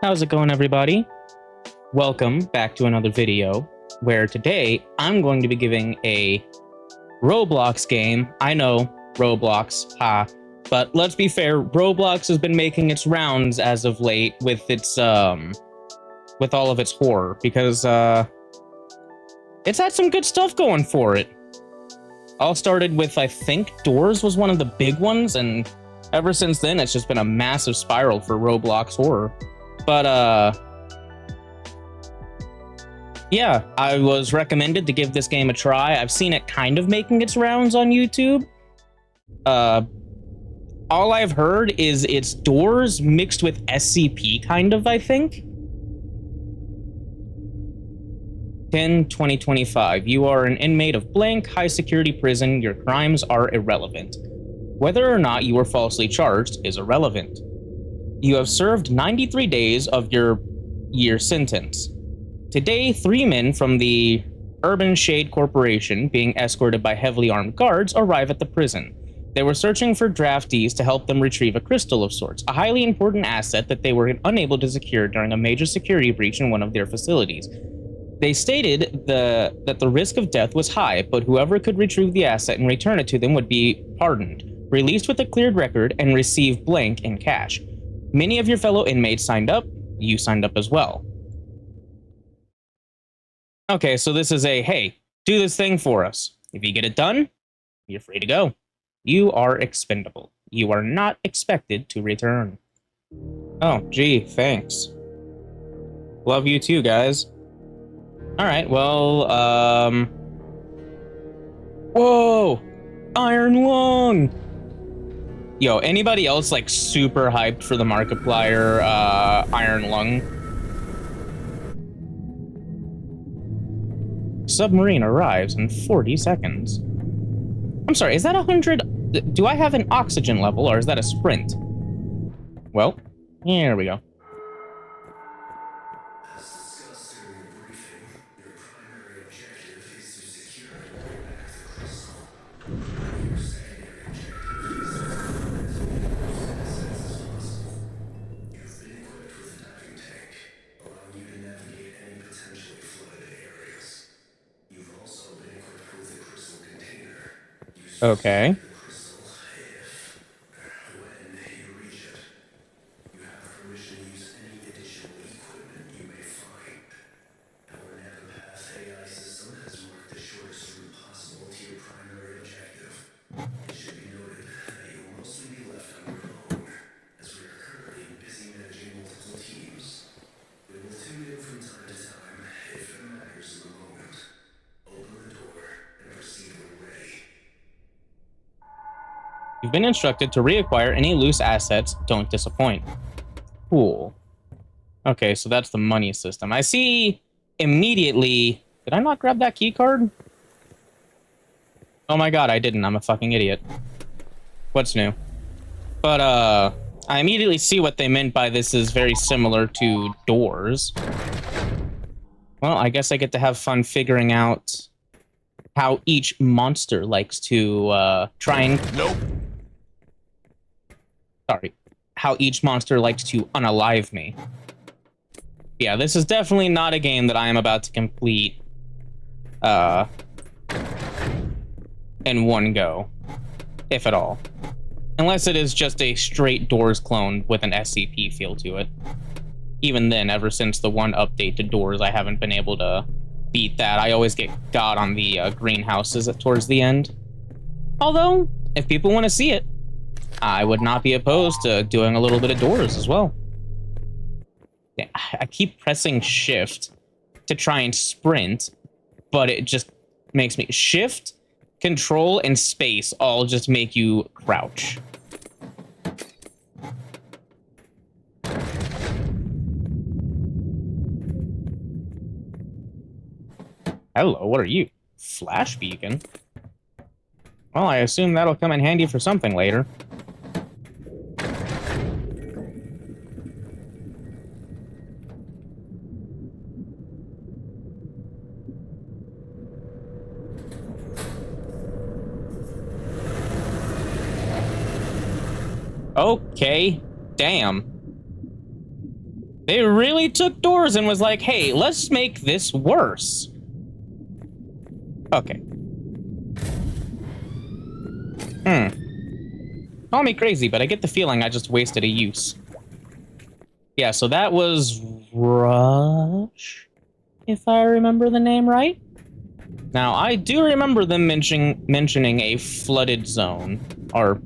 How's it going, everybody? Welcome back to another video, where today I'm going to be giving a Roblox game. I know, Roblox, but let's be fair, Roblox has been making its rounds as of late with its, with all of its horror, because, it's had some good stuff going for it. All started with, I think, Doors was one of the big ones, and ever since then, it's just been a massive spiral for Roblox horror. But, yeah, I was recommended to give this game a try. I've seen it kind of making its rounds on YouTube. All I've heard is it's Doors mixed with SCP, kind of, I think. 10/2025. You are an inmate of blank high-security prison. Your crimes are irrelevant. Whether or not you were falsely charged is irrelevant. You have served 93 days of your year sentence. Today, 3 men from the Urban Shade Corporation, being escorted by heavily armed guards, arrive at the prison. They were searching for draftees to help them retrieve a crystal of sorts, a highly important asset that they were unable to secure during a major security breach in one of their facilities. They stated that the risk of death was high, but whoever could retrieve the asset and return it to them would be pardoned, released with a cleared record, and receive blank in cash. Many of your fellow inmates signed up. You signed up as well. Okay, so this is a, hey, do this thing for us. If you get it done, you're free to go. You are expendable. You are not expected to return. Oh, gee, thanks. Love you too, guys. Alright, well, whoa! Iron Lung! Yo, anybody else, like, super hyped for the Markiplier, Iron Lung? Submarine arrives in 40 seconds. I'm sorry, is that 100? Do I have an oxygen level, or is that a sprint? Well, here we go. Okay. You've been instructed to reacquire any loose assets. Don't disappoint. Cool. Okay, so that's the money system. I see immediately... Did I not grab that key card? Oh my god, I didn't. I'm a fucking idiot. What's new? But, I immediately see what they meant by this is very similar to Doors. Well, I guess I get to have fun figuring out how each monster likes to, try and... Nope. Sorry. How each monster likes to unalive me. Yeah, this is definitely not a game that I am about to complete, in one go. If at all. Unless it is just a straight Doors clone with an SCP feel to it. Even then, ever since the one update to Doors, I haven't been able to beat that. I always get got on the greenhouses towards the end. Although, if people want to see it, I would not be opposed to doing a little bit of Doors as well. Yeah, I keep pressing shift to try and sprint, but it just makes me... Shift, control, and space all just make you crouch. Hello, what are you? Flash beacon? Well, I assume that'll come in handy for something later. Okay, damn. They really took doors and was like, hey, let's make this worse. Okay. Call me crazy, but I get the feeling I just wasted a use. Yeah, so that was Rush, if I remember the name right. Now, I do remember them mentioning a flooded zone, or,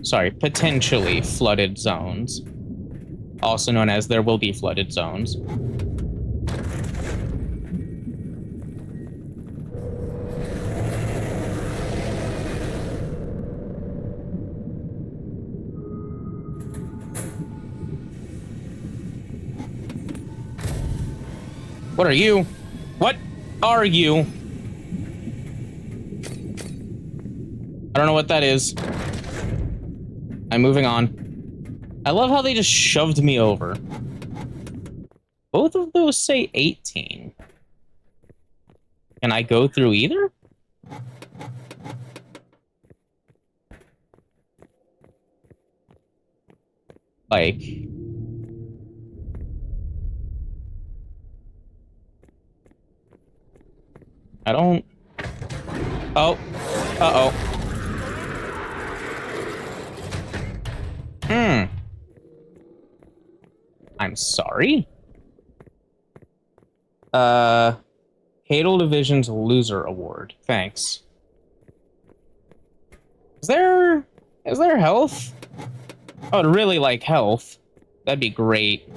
sorry, potentially flooded zones, also known as there will be flooded zones. What are you? What are you? I don't know what that is. I'm moving on. I love how they just shoved me over. Both of those say 18. Can I go through either? Like... I don't... Oh. Uh-oh. I'm sorry? Hadal Division's Loser Award. Thanks. Is there health? I would really like health. That'd be great.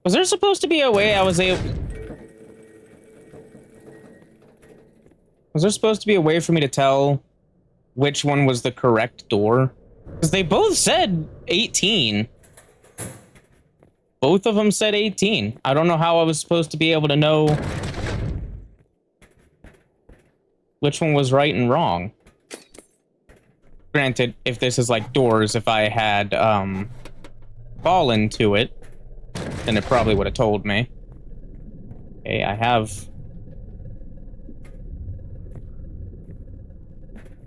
Was there supposed to be a way I was able... Was there supposed to be a way for me to tell which one was the correct door? Because they both said 18. Both of them said 18. I don't know how I was supposed to be able to know which one was right and wrong. Granted, if this is like doors, if I had fallen to it, then it probably would have told me. Okay, I have...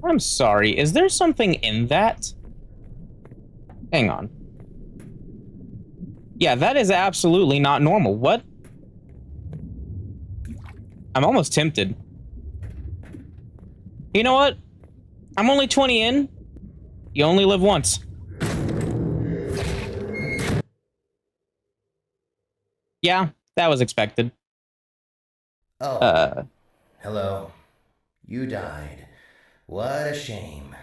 I'm sorry, is there something in that? Hang on. Yeah, that is absolutely not normal. What? I'm almost tempted. You know what? I'm only 20 in. You only live once. Yeah, that was expected. Oh. Hello. You died. What a shame.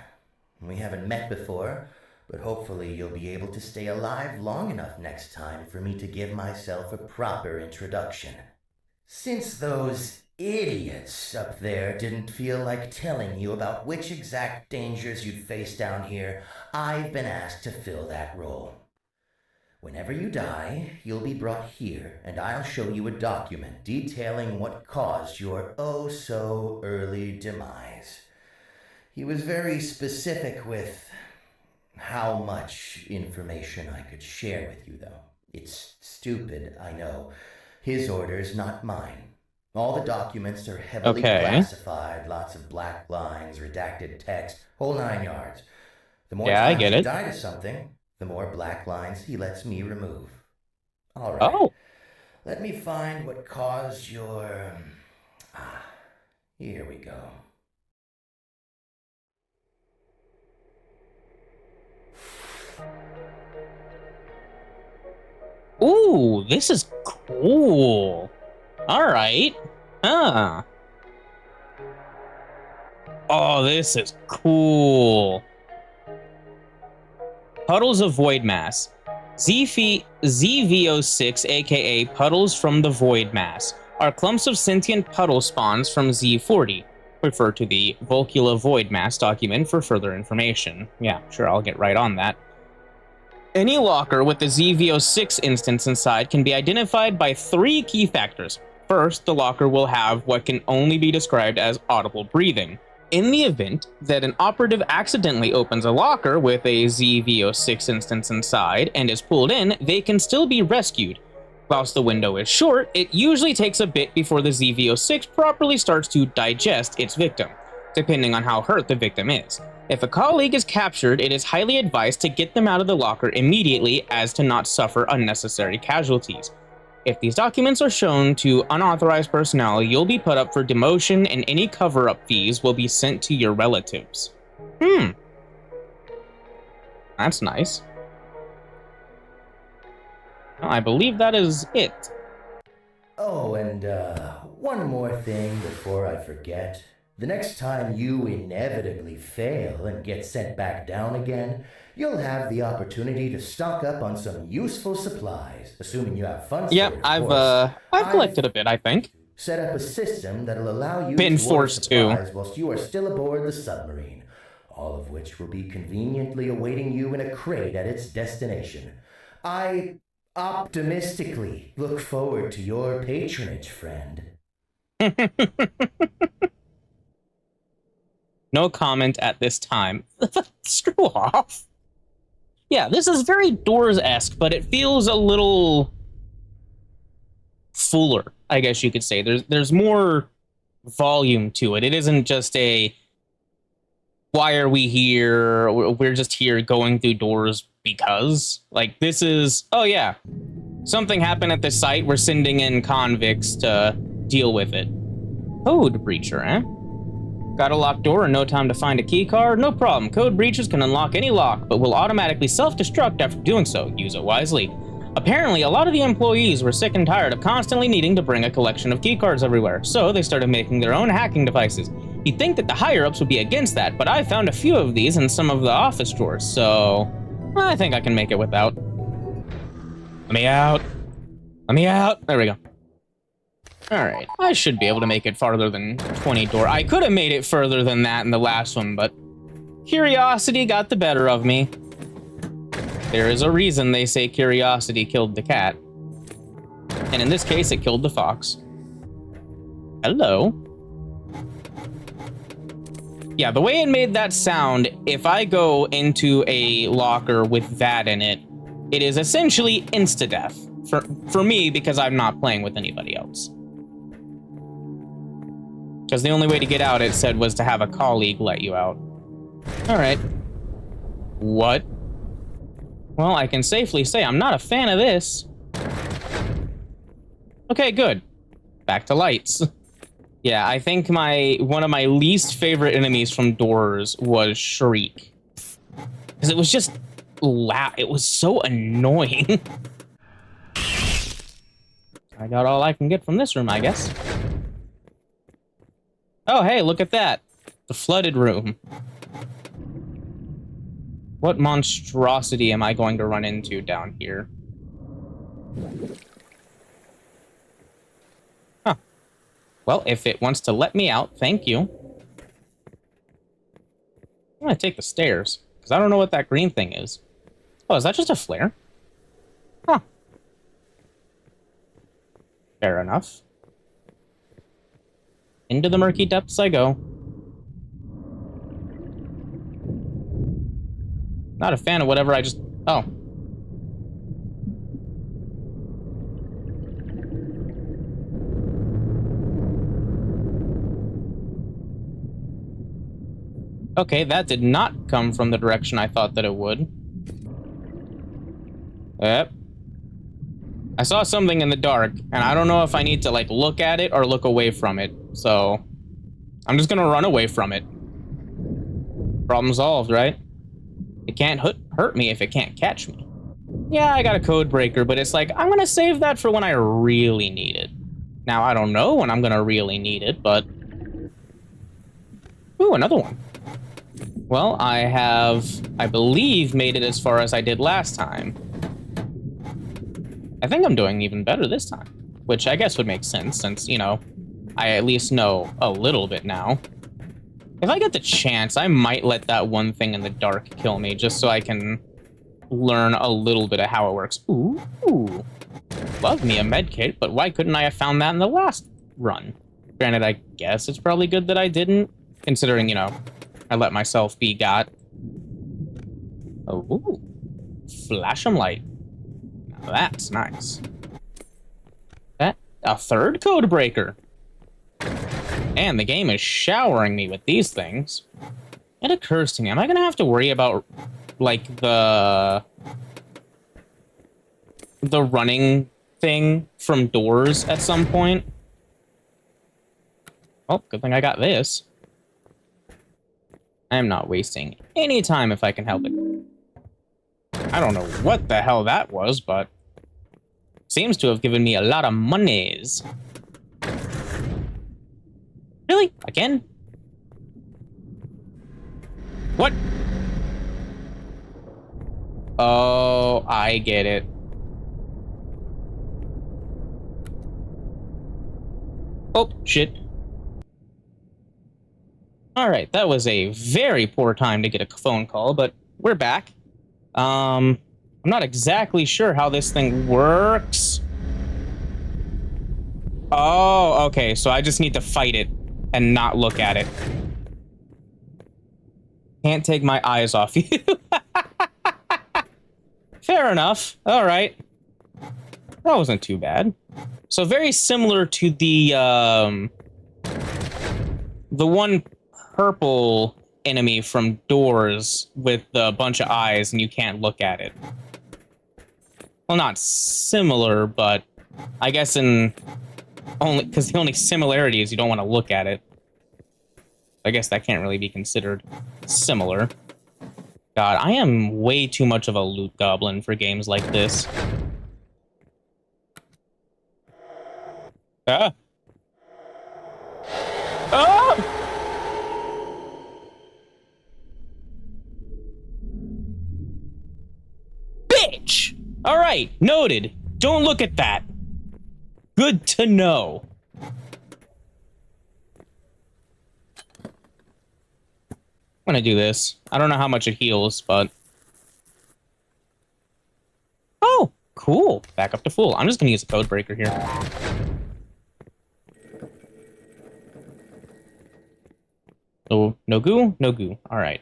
We haven't met before, but hopefully you'll be able to stay alive long enough next time for me to give myself a proper introduction. Since those idiots up there didn't feel like telling you about which exact dangers you'd face down here, I've been asked to fill that role. Whenever you die, you'll be brought here, and I'll show you a document detailing what caused your oh-so-early demise. He was very specific with how much information I could share with you, though. It's stupid, I know. His orders, not mine. All the documents are heavily classified, lots of black lines, redacted text, whole 9 yards. The more times you die to something, the more black lines he lets me remove. All right. Oh. Let me find what caused your... here we go. Ooh, this is cool. All right. Huh. Oh, this is cool. Puddles of Void Mass. ZVO6, aka Puddles from the Void Mass, are clumps of sentient puddle spawns from Z40. Refer to the Volcula Void Mass document for further information. Yeah, sure, I'll get right on that. Any locker with the ZVO6 instance inside can be identified by 3 key factors. First, the locker will have what can only be described as audible breathing. In the event that an operative accidentally opens a locker with a ZVO6 instance inside and is pulled in, they can still be rescued. Whilst the window is short, it usually takes a bit before the ZVO6 properly starts to digest its victim. depending on how hurt the victim is. If a colleague is captured, it is highly advised to get them out of the locker immediately as to not suffer unnecessary casualties. If these documents are shown to unauthorized personnel, you'll be put up for demotion and any cover-up fees will be sent to your relatives. That's nice. Well, I believe that is it. Oh, and one more thing before I forget. The next time you inevitably fail and get sent back down again, you'll have the opportunity to stock up on some useful supplies, assuming you have funds. Yep, for it, of course. I've collected a bit, I think. Set up a system that'll allow you Been to order forced supplies whilst you are still aboard the submarine, all of which will be conveniently awaiting you in a crate at its destination. I optimistically look forward to your patronage, friend. No comment at this time. Screw off. Yeah, this is very Doors-esque, but it feels a little fuller, I guess you could say. There's more volume to it. It isn't just a, why are we here? We're just here going through doors because. Like, this is, oh yeah, something happened at the site. We're sending in convicts to deal with it. Code breacher, eh? Got a locked door and no time to find a key card? No problem. Code breachers can unlock any lock, but will automatically self-destruct after doing so. Use it wisely. Apparently, a lot of the employees were sick and tired of constantly needing to bring a collection of keycards everywhere, so they started making their own hacking devices. You'd think that the higher-ups would be against that, but I found a few of these in some of the office drawers, so I think I can make it without. Let me out. Let me out. There we go. Alright, I should be able to make it farther than 20 door. I could have made it further than that in the last one, but curiosity got the better of me. There is a reason they say curiosity killed the cat. And in this case, it killed the fox. Hello. Yeah, the way it made that sound, if I go into a locker with that in it, it is essentially insta-death. For me, because I'm not playing with anybody else. Because the only way to get out, it said, was to have a colleague let you out. Alright. What? Well, I can safely say I'm not a fan of this. Okay, good. Back to lights. Yeah, I think one of my least favorite enemies from Doors was Shriek. Because it was just loud. It was so annoying. I got all I can get from this room, I guess. Oh, hey, look at that. The flooded room. What monstrosity am I going to run into down here? Huh. Well, if it wants to let me out, thank you. I'm gonna take the stairs, because I don't know what that green thing is. Oh, is that just a flare? Huh. Fair enough. Into the murky depths I go. Not a fan of whatever I just... Oh. Okay, that did not come from the direction I thought that it would. Yep. I saw something in the dark, and I don't know if I need to, like, look at it or look away from it. So, I'm just gonna run away from it. Problem solved, right? It can't hurt me if it can't catch me. Yeah, I got a code breaker, but it's like, I'm gonna save that for when I really need it. Now, I don't know when I'm gonna really need it, but... Ooh, another one. Well, I have, I believe, made it as far as I did last time. I think I'm doing even better this time, which I guess would make sense since, you know, I at least know a little bit now. If I get the chance, I might let that one thing in the dark kill me just so I can learn a little bit of how it works. Ooh, love me a medkit, but why couldn't I have found that in the last run? Granted, I guess it's probably good that I didn't, considering, you know, I let myself be got. Oh, flash 'em light. Now that's nice. That a third code breaker. And the game is showering me with these things. It occurs to me, am I gonna have to worry about, like, the running thing from doors at some point? Oh, good thing I got this. I am not wasting any time if I can help it. I don't know what the hell that was, but seems to have given me a lot of monies. Really? Again? What? Oh, I get it. Oh, shit. All right, that was a very poor time to get a phone call, but we're back. I'm not exactly sure how this thing works. Oh, okay, so I just need to fight it and not look at it. Can't take my eyes off you. Fair enough. All right. That wasn't too bad. So very similar to the one purple enemy from Doors with a bunch of eyes and you can't look at it. Well, not similar, but I guess in only because the only similarity is you don't want to look at it. I guess that can't really be considered similar. God, I am way too much of a loot goblin for games like this. Ah! Ah! Bitch! All right, noted. Don't look at that. Good to know. I'm gonna do this. I don't know how much it heals, but... Oh, cool. Back up to full. I'm just gonna use a code breaker here. Oh, no goo? No goo. All right.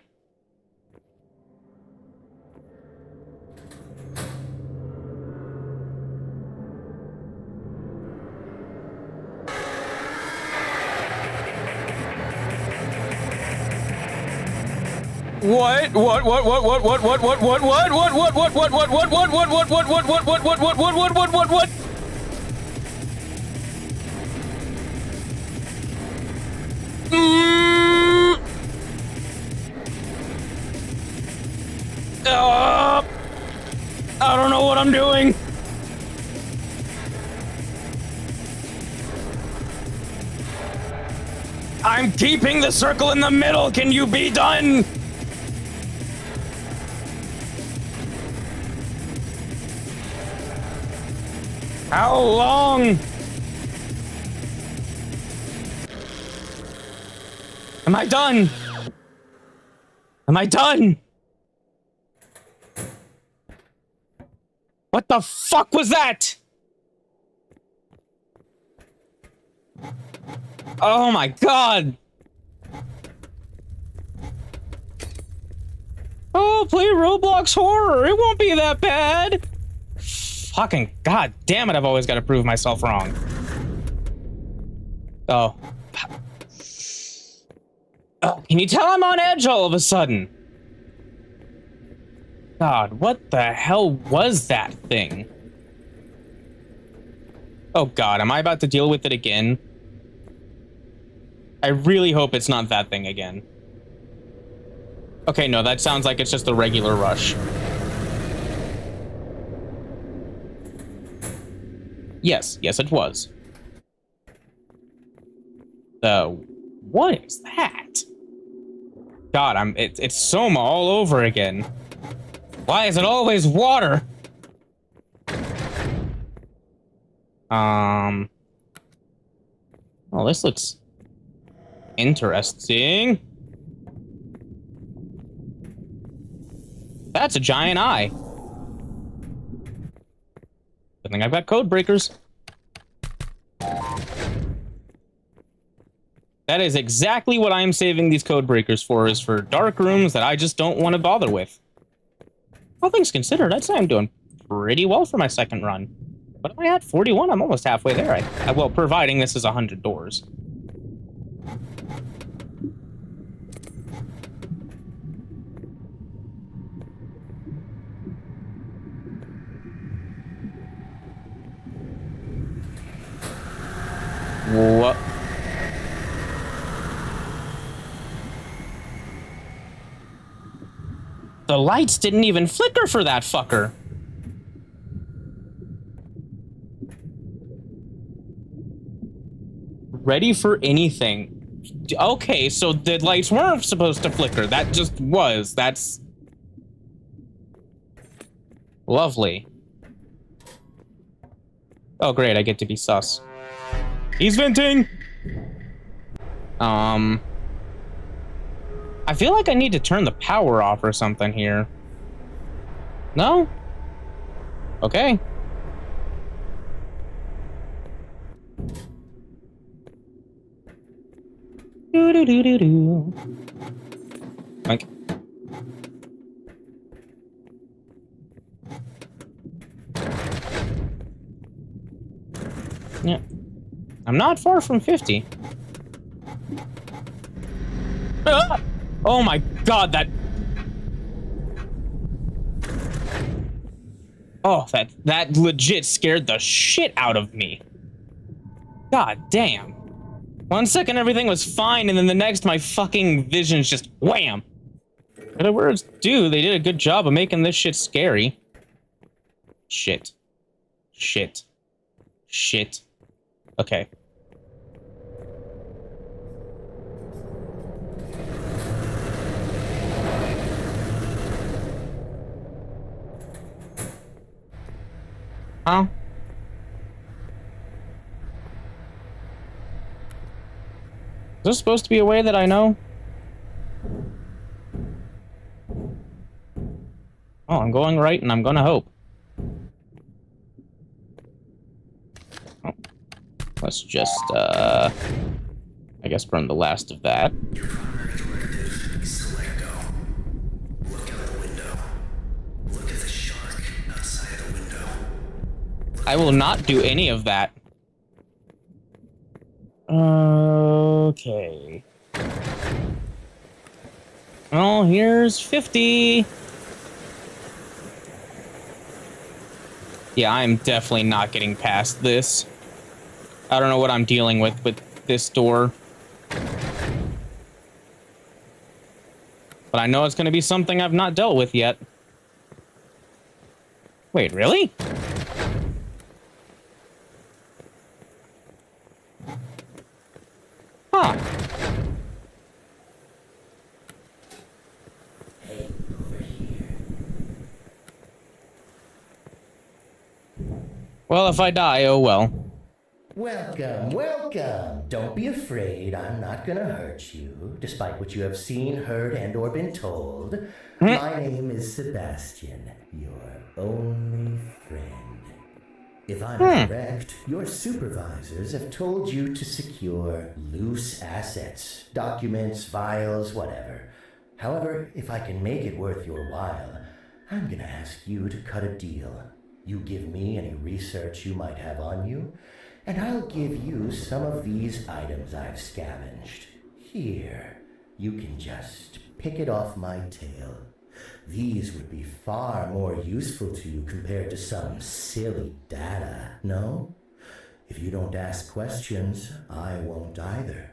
What? I don't know what I'm doing. I'm keeping the circle in the middle. Can you be done? How long? Am I done? Am I done? What the fuck was that? Oh my god. Oh, play Roblox horror. It won't be that bad. Fucking god damn it, I've always got to prove myself wrong. Oh. Can you tell I'm on edge all of a sudden? God, what the hell was that thing? Oh god, am I about to deal with it again? I really hope it's not that thing again. Okay, no, that sounds like it's just a regular rush. Yes, yes it was. What is that? God, it's Soma all over again. Why is it always water? Oh, this looks interesting. That's a giant eye. Good thing I've got code breakers. That is exactly what I'm saving these code breakers for, is for dark rooms that I just don't want to bother with. All things considered, I'd say I'm doing pretty well for my second run. What am I at? 41? I'm almost halfway there. Well, providing this is 100 doors. What? The lights didn't even flicker for that fucker. Ready for anything. Okay, so the lights weren't supposed to flicker. That just was. That's lovely. Oh, great. I get to be sus. He's venting. I feel like I need to turn the power off or something here. No? Okay. Do-do-do-do-do. Like. Yeah. I'm not far from 50. Ah! Oh my god, that... Oh, that legit scared the shit out of me. God damn. 1 second everything was fine, and then the next my fucking vision's just wham. What the words do, they did a good job of making this shit scary. Shit. Shit. Shit. Okay. Huh? Is this supposed to be a way that I know? Oh, I'm going right and I'm gonna hope. Oh. Let's just, I guess burn the last of that. Your primary directive is to let go. Look out the window. Look at the shark outside the window. I will not do any of that. Okay. Well, here's 50. Yeah, I'm definitely not getting past this. I don't know what I'm dealing with this door. But I know it's going to be something I've not dealt with yet. Wait, really? Huh. Hey, over here. Well, if I die, oh well. Welcome, welcome. Don't be afraid. I'm not gonna hurt you, despite what you have seen, heard, and or been told. My name is Sebastian, your only friend. If I'm correct, your supervisors have told you to secure loose assets, documents, files, whatever. However, if I can make it worth your while, I'm gonna ask you to cut a deal. You give me any research you might have on you, and I'll give you some of these items I've scavenged. Here, you can just pick it off my tail. These would be far more useful to you compared to some silly data, no? If you don't ask questions, I won't either.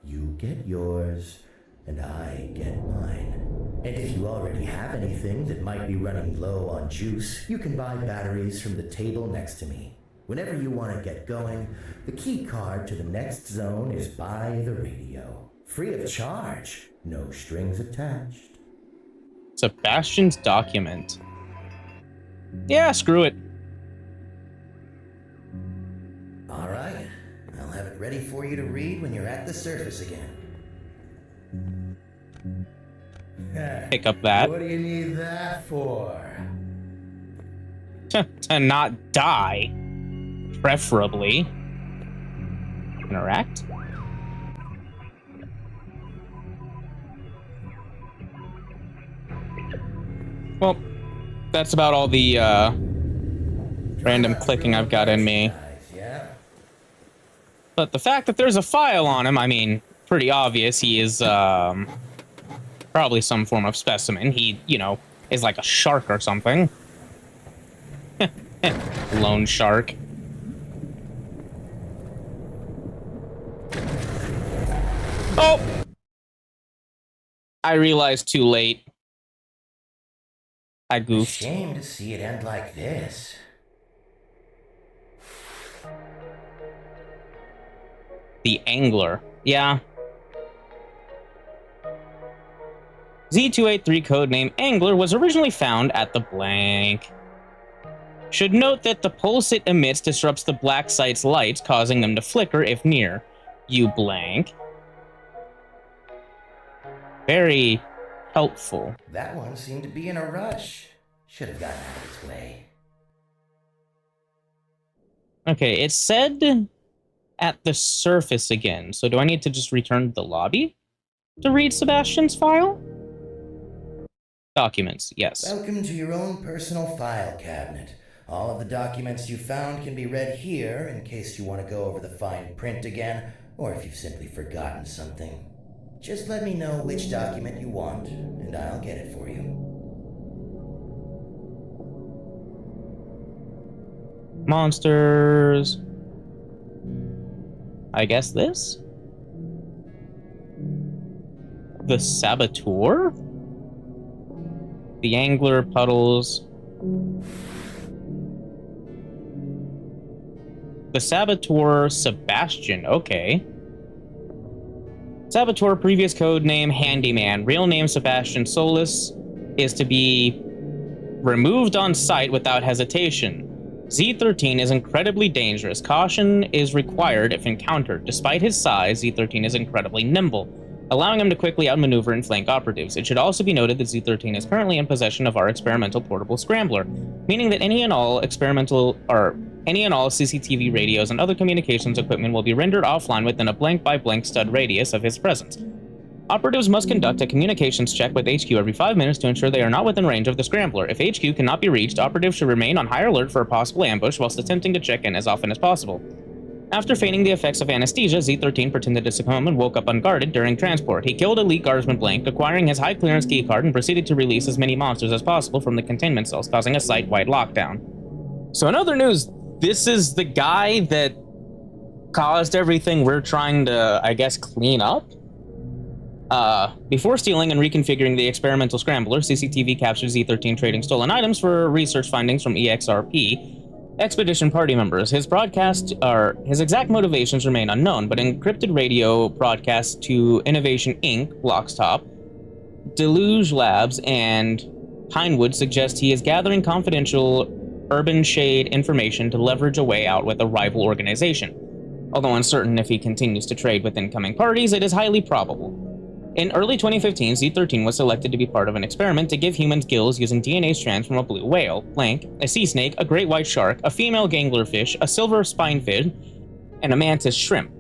You get yours, and I get mine. And if you already have anything that might be running low on juice, you can buy batteries from the table next to me. Whenever you want to get going, the key card to the next zone is by the radio. Free of charge, no strings attached. Sebastian's document. Yeah, screw it. All right, I'll have it ready for you to read when you're at the surface again. Pick up that. What do you need that for? To not die. Preferably. Interact. Well, that's about all the random clicking I've got in me. Yeah. But the fact that there's a file on him, I mean, pretty obvious. He is probably some form of specimen. He, you know, is like a shark or something. Lone shark. I realized too late. I A goofed. shame to see it end like this. The Angler. Yeah. Z283 codename Angler was originally found at the blank. Should note that the pulse it emits disrupts the black site's lights, causing them to flicker if near. You blank. Very helpful. That one seemed to be in a rush. Should have gotten out of its way. Okay, it said at the surface again. So do I need to just return to the lobby to read Sebastian's file? Documents, yes. Welcome to your own personal file cabinet. All of the documents you found can be read here in case you want to go over the fine print again, or if you've simply forgotten something. Just let me know which document you want, and I'll get it for you. Monsters. I guess this? The Saboteur? The Angler, Puddles. The Saboteur, Sebastian. Okay. Saboteur, previous code name Handyman. Real name Sebastian Solis. Is to be removed on sight without hesitation. Z13 is incredibly dangerous. Caution is required if encountered. Despite his size, Z13 is incredibly nimble, allowing him to quickly outmaneuver and flank operatives. It should also be noted that Z13 is currently in possession of our experimental portable scrambler, meaning that any and all CCTV radios and other communications equipment will be rendered offline within a blank-by-blank stud radius of his presence. Operatives must conduct a communications check with HQ every 5 minutes to ensure they are not within range of the scrambler. If HQ cannot be reached, operatives should remain on high alert for a possible ambush whilst attempting to check in as often as possible. After feigning the effects of anesthesia, Z13 pretended to succumb and woke up unguarded during transport. He killed Elite Guardsman Blank, acquiring his high-clearance keycard, and proceeded to release as many monsters as possible from the containment cells, causing a site-wide lockdown. So in other news, this is the guy that caused everything we're trying to, I guess, clean up? Before stealing and reconfiguring the experimental scrambler, CCTV captured Z13 trading stolen items for research findings from EXRP expedition party members. His exact motivations remain unknown, but encrypted radio broadcasts to Innovation Inc., Blockstop, Deluge Labs, and Pinewood suggest he is gathering confidential Urban Shade information to leverage a way out with a rival organization. Although uncertain if he continues to trade with incoming parties, it is highly probable. In early 2015, Z13 was selected to be part of an experiment to give humans gills using DNA strands from a blue whale, blank, a sea snake, a great white shark, a female ganglerfish, a silver spinefish, and a mantis shrimp.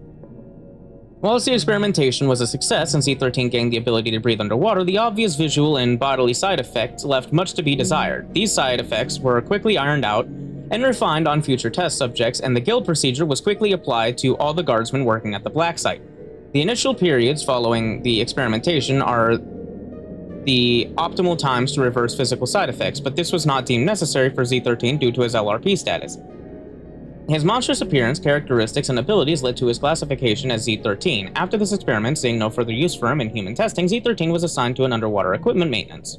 Whilst the experimentation was a success and Z13 gained the ability to breathe underwater, the obvious visual and bodily side effects left much to be desired. These side effects were quickly ironed out and refined on future test subjects, and the gill procedure was quickly applied to all the guardsmen working at the black site. The initial periods following the experimentation are the optimal times to reverse physical side effects, but this was not deemed necessary for Z13 due to his LRP status. His monstrous appearance, characteristics, and abilities led to his classification as Z13. After this experiment, seeing no further use for him in human testing, Z13 was assigned to an underwater equipment maintenance.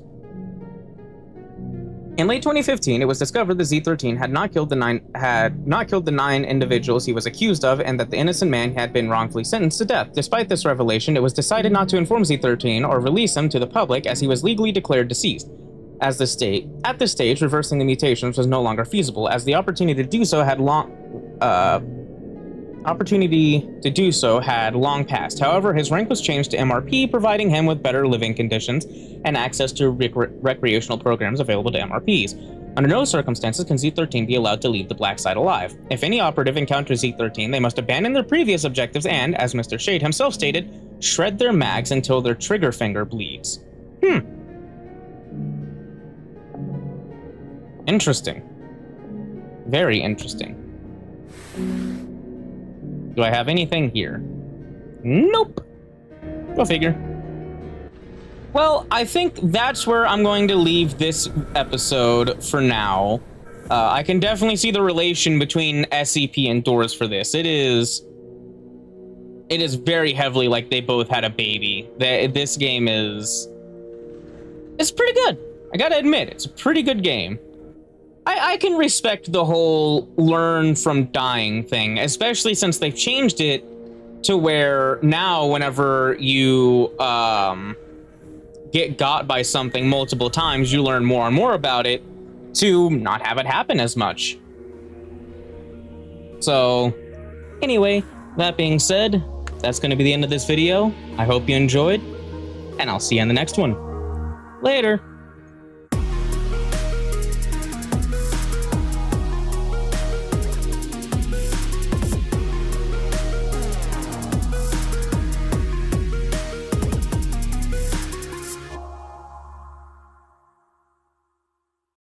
In late 2015, it was discovered that Z13 had not killed the 9 individuals he was accused of, and that the innocent man had been wrongfully sentenced to death. Despite this revelation, it was decided not to inform Z13 or release him to the public, as he was legally declared deceased. At this stage, reversing the mutations was no longer feasible, as the opportunity to do so had long passed. However, his rank was changed to MRP, providing him with better living conditions and access to recreational programs available to MRPs. Under no circumstances can Z13 be allowed to leave the black site alive. If any operative encounters Z13, they must abandon their previous objectives and, as Mr. Shade himself stated, shred their mags until their trigger finger bleeds. Interesting. Very interesting. Do I have anything here? Nope. Go figure. Well, I think that's where I'm going to leave this episode for now. I can definitely see the relation between SCP and Doors for this. It is very heavily like they both had a baby. This game is It's pretty good. I gotta admit, it's a pretty good game. I can respect the whole learn from dying thing, especially since they've changed it to where now whenever you get got by something multiple times, you learn more and more about it to not have it happen as much. So anyway, that being said, that's going to be the end of this video. I hope you enjoyed, and I'll see you in the next one. Later.